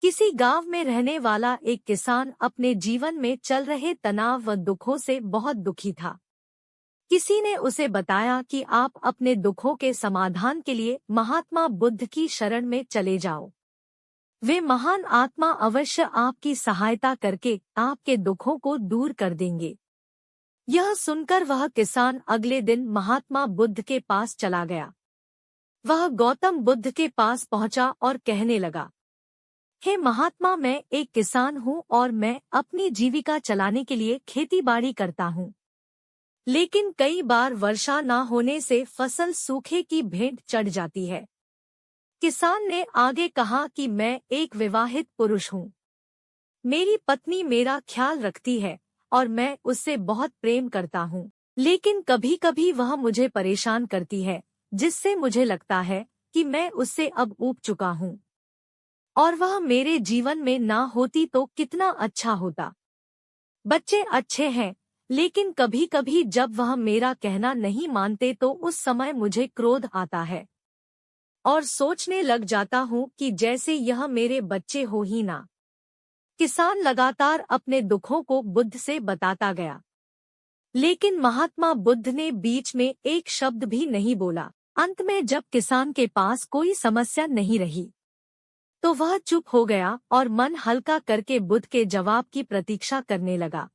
किसी गांव में रहने वाला एक किसान अपने जीवन में चल रहे तनाव व दुखों से बहुत दुखी था। किसी ने उसे बताया कि आप अपने दुखों के समाधान के लिए महात्मा बुद्ध की शरण में चले जाओ। वे महान आत्मा अवश्य आपकी सहायता करके आपके दुखों को दूर कर देंगे। यह सुनकर वह किसान अगले दिन महात्मा बुद्ध के पास चला गया। वह गौतम बुद्ध के पास पहुंचा और कहने लगा, हे महात्मा, मैं एक किसान हूँ और मैं अपनी जीविका चलाने के लिए खेती-बाड़ी करता हूँ। लेकिन कई बार वर्षा न होने से फसल सूखे की भेंट चढ़ जाती है। किसान ने आगे कहा कि मैं एक विवाहित पुरुष हूँ। मेरी पत्नी मेरा ख्याल रखती है और मैं उससे बहुत प्रेम करता हूँ, लेकिन कभी-कभी वह मुझे परेशान करती है, जिससे मुझे लगता है कि मैं उससे अब ऊब चुका हूँ और वह मेरे जीवन में ना होती तो कितना अच्छा होता। बच्चे अच्छे हैं, लेकिन कभी-कभी जब वह मेरा कहना नहीं मानते तो उस समय मुझे क्रोध आता है और सोचने लग जाता हूँ कि जैसे यह मेरे बच्चे हो ही ना। किसान लगातार अपने दुखों को बुद्ध से बताता गया, लेकिन महात्मा बुद्ध ने बीच में एक शब्द भी नहीं बोला। अंत में जब किसान के पास कोई समस्या नहीं रही, तो वह चुप हो गया और मन हल्का करके बुद्ध के जवाब की प्रतीक्षा करने लगा।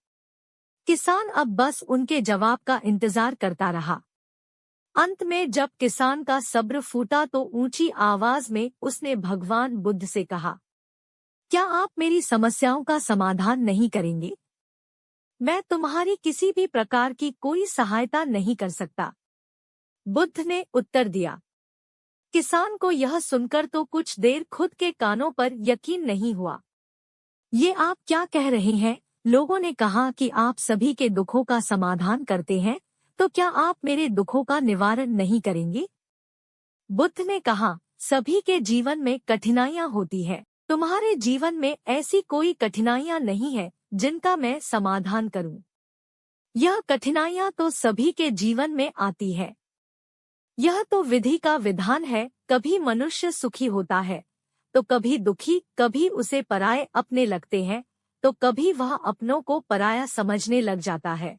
किसान अब बस उनके जवाब का इंतजार करता रहा। अंत में जब किसान का सब्र फूटा तो ऊंची आवाज में उसने भगवान बुद्ध से कहा, क्या आप मेरी समस्याओं का समाधान नहीं करेंगे? मैं तुम्हारी किसी भी प्रकार की कोई सहायता नहीं कर सकता। बुद्ध ने उत्तर दिया। किसान को यह सुनकर तो कुछ देर खुद के कानों पर यकीन नहीं हुआ। ये आप क्या कह रहे हैं? लोगों ने कहा कि आप सभी के दुखों का समाधान करते हैं, तो क्या आप मेरे दुखों का निवारण नहीं करेंगे? बुद्ध ने कहा, सभी के जीवन में कठिनाइयां होती है। तुम्हारे जीवन में ऐसी कोई कठिनाइयां नहीं है जिनका मैं समाधान करूं। यह कठिनाइयां तो सभी के जीवन में आती है। यह तो विधि का विधान है। कभी मनुष्य सुखी होता है तो कभी दुखी, कभी उसे पराये अपने लगते हैं तो कभी वह अपनों को पराया समझने लग जाता है।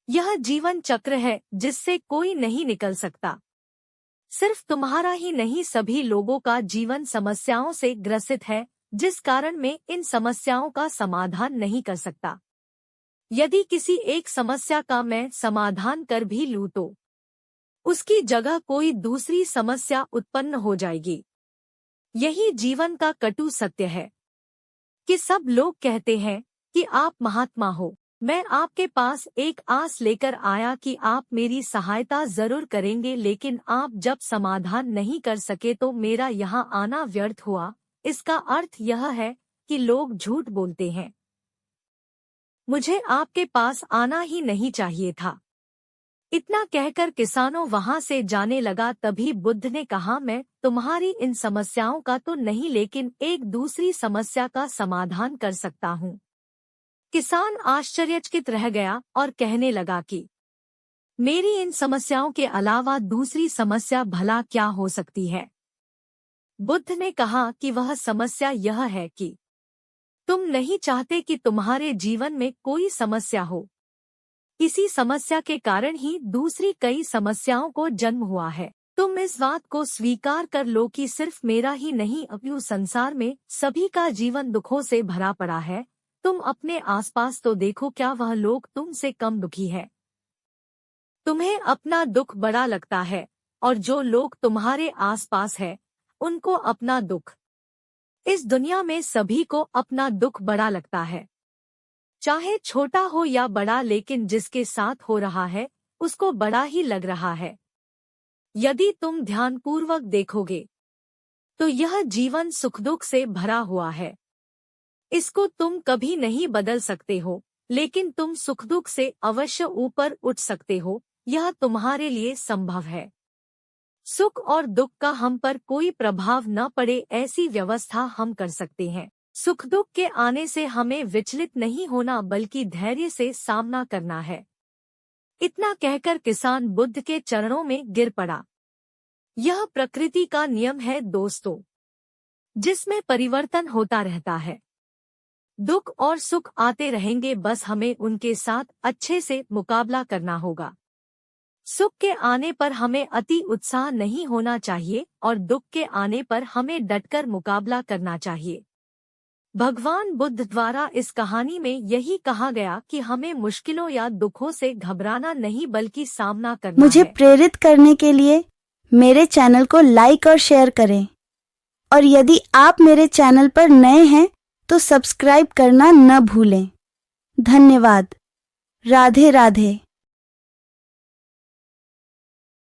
यह जीवन चक्र है जिससे कोई नहीं निकल सकता। सिर्फ तुम्हारा ही नहीं, सभी लोगों का जीवन समस्याओं से ग्रसित है, जिस कारण मैं इन समस्याओं का समाधान नहीं कर सकता। यदि किसी एक समस्या का मैं समाधान कर भी लूं तो उसकी जगह कोई दूसरी समस्या उत्पन्न हो जाएगी। यही जीवन का कटु सत्य है कि सब लोग कहते हैं कि आप महात्मा हो। मैं आपके पास एक आस लेकर आया कि आप मेरी सहायता जरूर करेंगे, लेकिन आप जब समाधान नहीं कर सके तो मेरा यहाँ आना व्यर्थ हुआ। इसका अर्थ यह है कि लोग झूठ बोलते हैं। मुझे आपके पास आना ही नहीं चाहिए था। इतना कहकर किसानों वहां से जाने लगा। तभी बुद्ध ने कहा, मैं तुम्हारी इन समस्याओं का तो नहीं, लेकिन एक दूसरी समस्या का समाधान कर सकता हूँ। किसान आश्चर्यचकित रह गया और कहने लगा कि मेरी इन समस्याओं के अलावा दूसरी समस्या भला क्या हो सकती है? बुद्ध ने कहा कि वह समस्या यह है कि तुम नहीं चाहते कि तुम्हारे जीवन में कोई समस्या हो। इसी समस्या के कारण ही दूसरी कई समस्याओं को जन्म हुआ है। तुम इस बात को स्वीकार कर लो कि सिर्फ मेरा ही नहीं, अपितु संसार में सभी का जीवन दुखों से भरा पड़ा है। तुम अपने आसपास तो देखो, क्या वह लोग तुमसे कम दुखी है? तुम्हें अपना दुख बड़ा लगता है और जो लोग तुम्हारे आसपास है उनको अपना दुख। इस दुनिया में सभी को अपना दुख बड़ा लगता है, चाहे छोटा हो या बड़ा, लेकिन जिसके साथ हो रहा है उसको बड़ा ही लग रहा है। यदि तुम ध्यानपूर्वक देखोगे तो यह जीवन सुख दुख से भरा हुआ है। इसको तुम कभी नहीं बदल सकते हो, लेकिन तुम सुख दुख से अवश्य ऊपर उठ सकते हो। यह तुम्हारे लिए संभव है। सुख और दुख का हम पर कोई प्रभाव न पड़े, ऐसी व्यवस्था हम कर सकते हैं। सुख दुख के आने से हमें विचलित नहीं होना, बल्कि धैर्य से सामना करना है। इतना कहकर किसान बुद्ध के चरणों में गिर पड़ा। यह प्रकृति का नियम है दोस्तों। जिसमें परिवर्तन होता रहता है। दुख और सुख आते रहेंगे, बस हमें उनके साथ अच्छे से मुकाबला करना होगा। सुख के आने पर हमें अति उत्साह नहीं होना चाहिए और दुख के आने पर हमें डटकर मुकाबला करना चाहिए। भगवान बुद्ध द्वारा इस कहानी में यही कहा गया कि हमें मुश्किलों या दुखों से घबराना नहीं बल्कि सामना करना मुझे है। प्रेरित करने के लिए मेरे चैनल को लाइक और शेयर करें, और यदि आप मेरे चैनल पर नए हैं तो सब्सक्राइब करना न भूलें। धन्यवाद। राधे राधे।